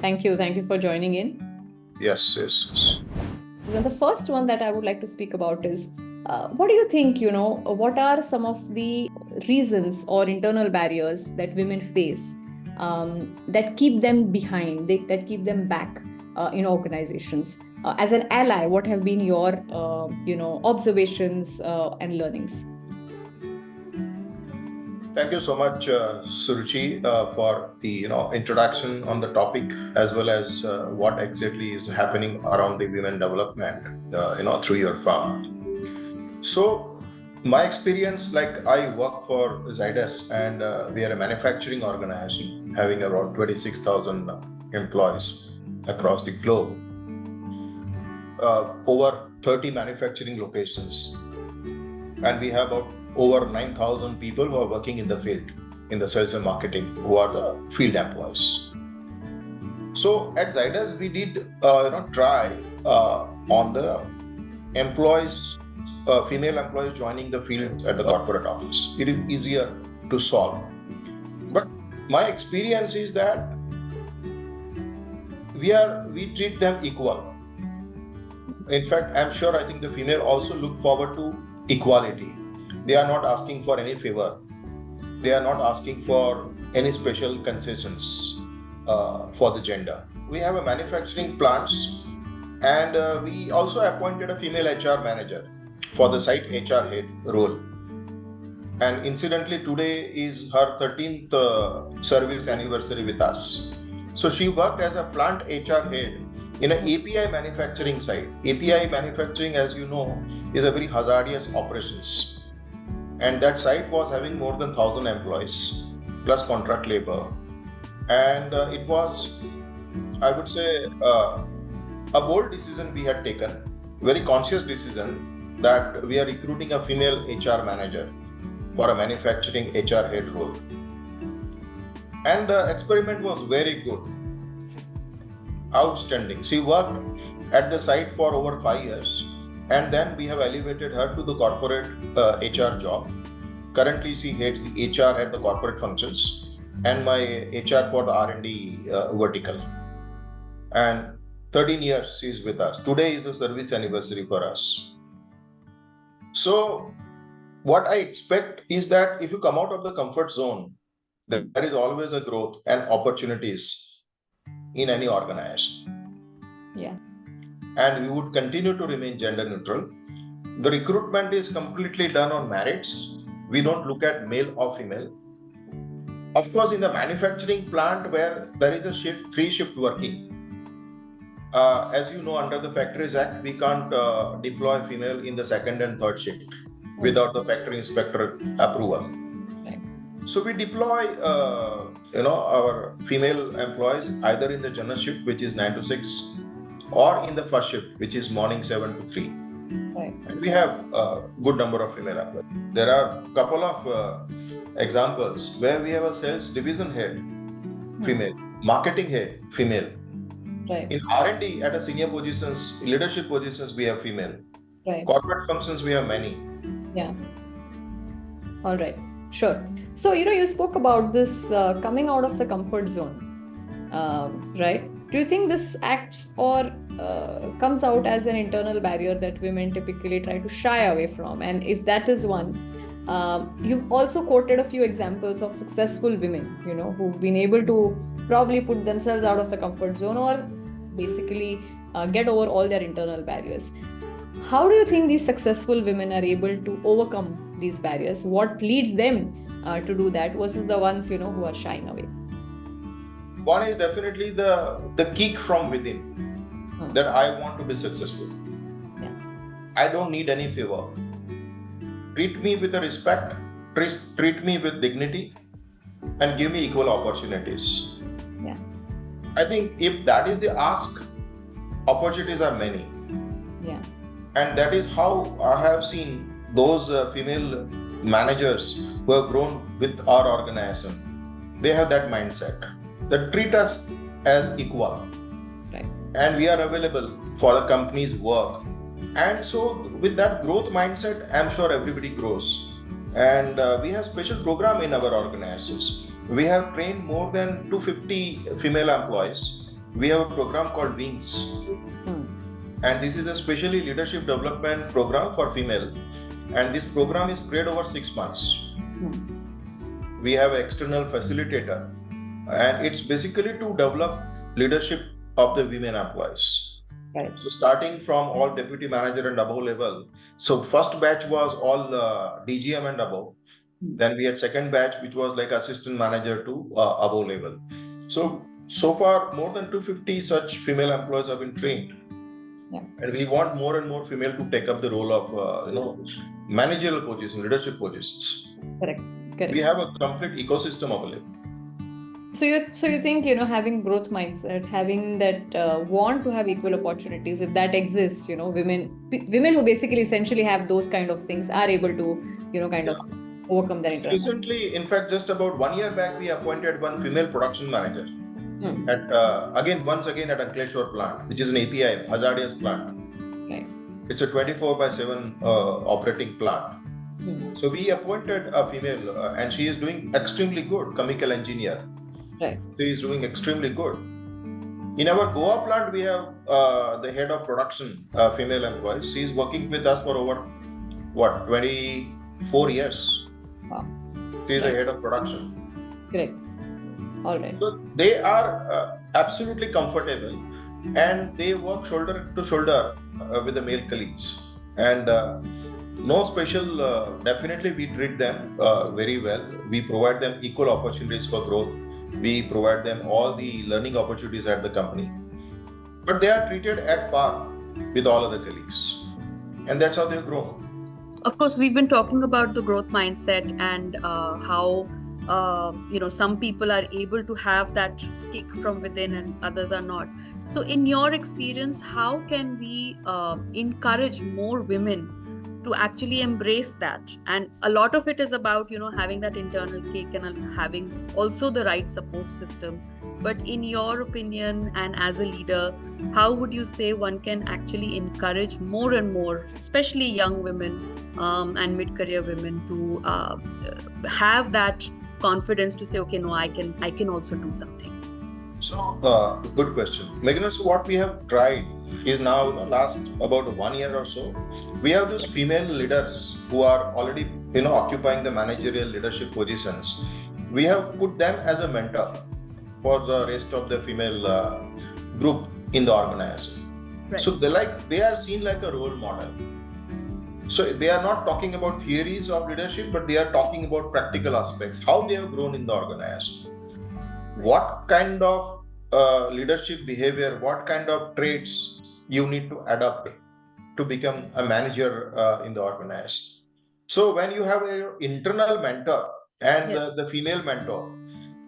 Thank you. Thank you for joining in. Yes. So the first one that I would like to speak about is what do you think, what are some of the reasons or internal barriers that women face that keep them behind, that keep them back in organizations? As an ally, what have been your, observations and learnings? Thank you so much, Suruchi, for the introduction on the topic, as well as what exactly is happening around the women development, through your firm. So, my experience, like I work for Zydus, and we are a manufacturing organization having about 26,000 employees across the globe, over 30 manufacturing locations, and we have about over 9,000 people who are working in the field, in the sales and marketing, who are the field employees. So at Zydus, we did try on the employees, female employees joining the field at the corporate office. It is easier to solve. But my experience is that we treat them equal. In fact, I think the female also look forward to equality. They are not asking for any favor. They are not asking for any special concessions for the gender. We have a manufacturing plants, and we also appointed a female HR manager for the site HR head role. And incidentally, today is her 13th service anniversary with us. So she worked as a plant HR head in an API manufacturing site. API manufacturing, as you know, is a very hazardous operations. And that site was having more than 1,000 employees, plus contract labor. And it was, I would say, a bold decision we had taken, very conscious decision, that we are recruiting a female HR manager for a manufacturing HR head role. And the experiment was very good, outstanding. She worked at the site for over 5 years. And then we have elevated her to the corporate HR job. Currently, she heads the HR at the corporate functions and my HR for the R&D vertical. And 13 years she's with us. Today is the service anniversary for us. So what I expect is that if you come out of the comfort zone, there is always a growth and opportunities in any organization. Yeah. And we would continue to remain gender neutral. The recruitment is completely done on merits. We don't look at male or female. Of course, in the manufacturing plant where there is a three shift working, as you know, under the Factories Act, we can't deploy female in the second and third shift without the factory inspector approval. Right. So we deploy, our female employees either in the general shift, which is 9 to 6, or in the first shift, which is morning 7 to 3. Right. And we have a good number of female employees. There are a couple of examples where we have a sales division head, female, marketing head, female. Right. In R&D, at a senior positions, leadership positions, we have female. Right. Corporate functions, we have many. Yeah. All right. Sure. So, you spoke about this coming out of the comfort zone, right? Do you think this acts or comes out as an internal barrier that women typically try to shy away from? And if that is one, you've also quoted a few examples of successful women, who've been able to probably put themselves out of the comfort zone or basically get over all their internal barriers. How do you think these successful women are able to overcome these barriers? What leads them to do that versus the ones, who are shying away? One is definitely the kick from within, that I want to be successful. Yeah. I don't need any favor. Treat me with a respect, treat me with dignity, and give me equal opportunities. Yeah. I think if that is the ask, opportunities are many. Yeah. And that is how I have seen those female managers who have grown with our organization. They have that mindset, that treat us as equal. Right. And we are available for the company's work. And so with that growth mindset, I'm sure everybody grows. And we have special program in our organizations. We have trained more than 250 female employees we have a program called Wings. And this is a specially leadership development program for female. And this program is spread over 6 months. We have an external facilitator, and it's basically to develop leadership of the women employees. Right. So starting from all deputy manager and above level. So first batch was all DGM and above. Then we had second batch, which was like assistant manager to above level. So far, more than 250 such female employees have been trained. Yeah. And we want more and more female to take up the role of managerial positions, leadership positions. Correct. We have a complete ecosystem available. So you think, having growth mindset, having that want to have equal opportunities, if that exists, women who basically essentially have those kind of things are able to, kind of overcome that. Recently, in fact, just about 1 year back, we appointed one female production manager. Once again at Ankleshwar plant, which is an API, hazardous plant. Right. It's a 24/7 operating plant. So we appointed a female, and she is doing extremely good, chemical engineer. Right. She is doing extremely good. In our Goa plant, we have the head of production, female employee. She is working with us for over 24 years. Wow. She is a head of production. Great. All right. So they are absolutely comfortable, and they work shoulder to shoulder with the male colleagues. And no special, definitely we treat them very well. We provide them equal opportunities for growth. We provide them all the learning opportunities at the company. But they are treated at par with all other colleagues. And that's how they've grown. Of course, we've been talking about the growth mindset and how some people are able to have that kick from within and others are not. So in your experience, how can we encourage more women to actually embrace that? And a lot of it is about, having that internal kick and having also the right support system. But in your opinion and as a leader, how would you say one can actually encourage more and more, especially young women and mid-career women, to have that confidence to say, okay, no, I can also do something? So, good question. Meghna, so what we have tried is now, last about 1 year or so, we have those female leaders who are already, occupying the managerial leadership positions. We have put them as a mentor for the rest of the female group in the organization. Right. So they are seen like a role model. So they are not talking about theories of leadership, but they are talking about practical aspects, how they have grown in the organization. What kind of leadership behavior, what kind of traits you need to adopt to become a manager in the organization. So when you have an internal mentor and the female mentor,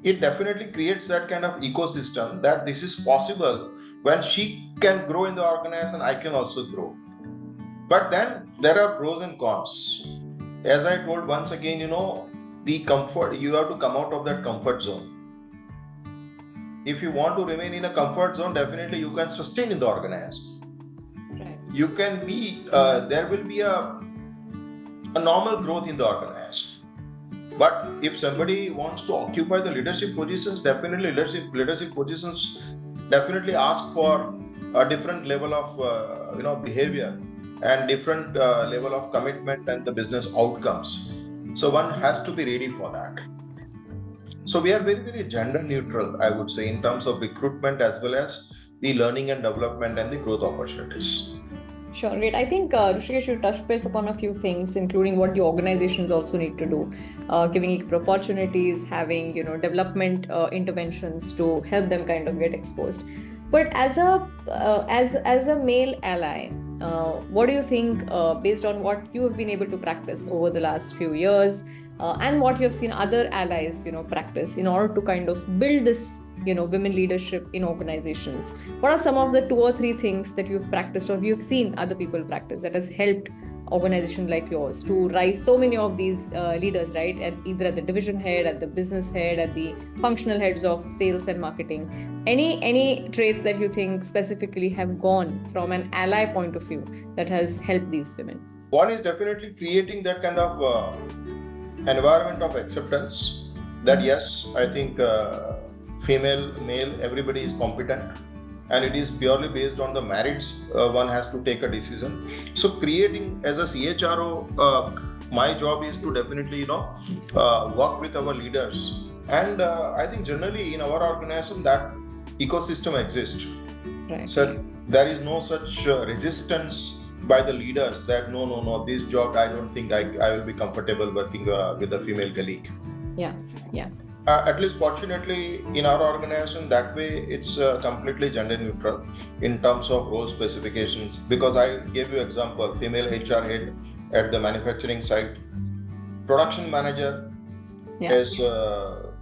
it definitely creates that kind of ecosystem that this is possible. When she can grow in the organization, I can also grow. But then there are pros and cons. As I told once again, the comfort, you have to come out of that comfort zone. If you want to remain in a comfort zone, definitely you can sustain in the organization. Right. You can be, there will be a normal growth in the organization. But if somebody wants to occupy the leadership positions, definitely leadership positions definitely ask for a different level of behavior and different level of commitment and the business outcomes. So one has to be ready for that. So we are very, very gender neutral, I would say, in terms of recruitment as well as the learning and development and the growth opportunities. Sure, great. I think Rishikesh, you touched base upon a few things, including what the organizations also need to do, giving equal opportunities, having development interventions to help them kind of get exposed. But as a male ally, what do you think, based on what you have been able to practice over the last few years, and what you have seen other allies, practice in order to kind of build this, women leadership in organizations? What are some of the 2 or 3 things that you've practiced or you've seen other people practice that has helped organizations like yours to rise so many of these leaders, right? Either at the division head, at the business head, at the functional heads of sales and marketing. Any traits that you think specifically have gone from an ally point of view that has helped these women? One is definitely creating that kind of environment of acceptance that yes, I think female, male, everybody is competent. and it is purely based on the merits. One has to take a decision. So creating as a CHRO, my job is to definitely work with our leaders, and I think generally in our organization that ecosystem exists. Right. So there is no such resistance by the leaders that no, this job I don't think I will be comfortable working with a female colleague. Yeah. At least fortunately in our organization, that way it's completely gender neutral in terms of role specifications, because I gave you example, female HR head at the manufacturing site, production manager is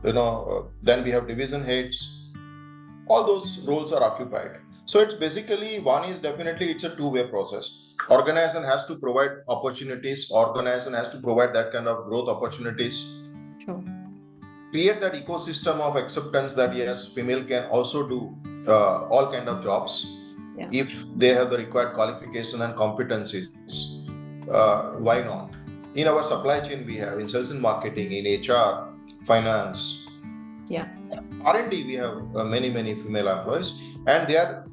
then we have division heads, all those roles are occupied. So it's basically, one is definitely it's a two-way process. Organization has to provide opportunities, organization has to provide that kind of growth opportunities. Sure. Create that ecosystem of acceptance that yes, female can also do all kind of jobs if they have the required qualification and competencies. Why not? In our supply chain, we have in sales and marketing, in HR, finance, R&D, we have many female employees, and they are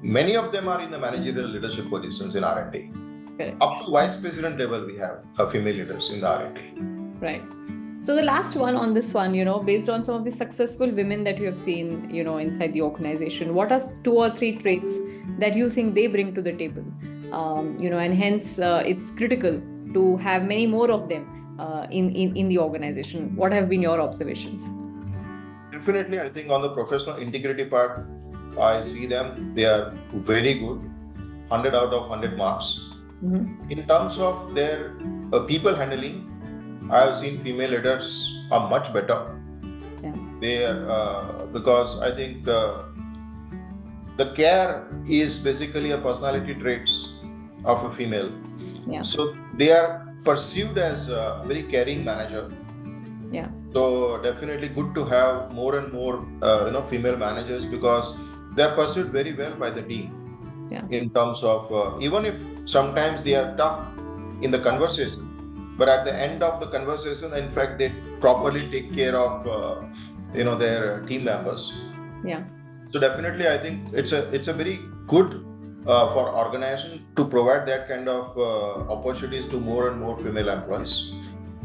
many of them are in the managerial leadership positions in R&D. Correct. Up to vice president level, we have female leaders in the R&D. Right. So the last one on this one, based on some of the successful women that you have seen, inside the organization, what are 2 or 3 traits that you think they bring to the table? And hence it's critical to have many more of them in the organization. What have been your observations? Definitely, I think on the professional integrity part, I see them, they are very good, 100 out of 100 marks. Mm-hmm. In terms of their people handling, I have seen female leaders are much better. They are, because I think the care is basically a personality traits of a female. So they are perceived as a very caring manager. So definitely good to have more and more female managers, because they are perceived very well by the team. In terms of even if sometimes they are tough in the conversation, but at the end of the conversation, in fact, they properly take care of their team members. So definitely, I think it's a very good for organization to provide that kind of opportunities to more and more female employees,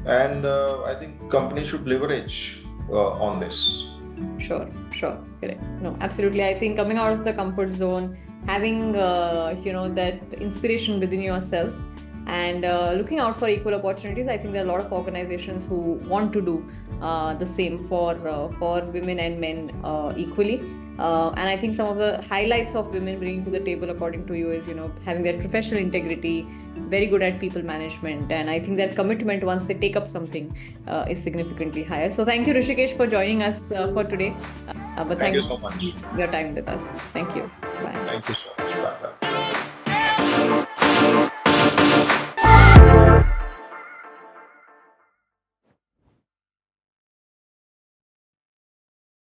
and I think companies should leverage on this. Sure, correct. No, absolutely. I think coming out of the comfort zone, having that inspiration within yourself, and looking out for equal opportunities. I think there are a lot of organizations who want to do the same for women and men equally. And I think some of the highlights of women bringing to the table, according to you, is having their professional integrity, very good at people management, and I think their commitment once they take up something is significantly higher. So thank you, Rishikesh, for joining us for today. Thank you so much for your time with us. Thank you. Bye. Thank you so much. Bye.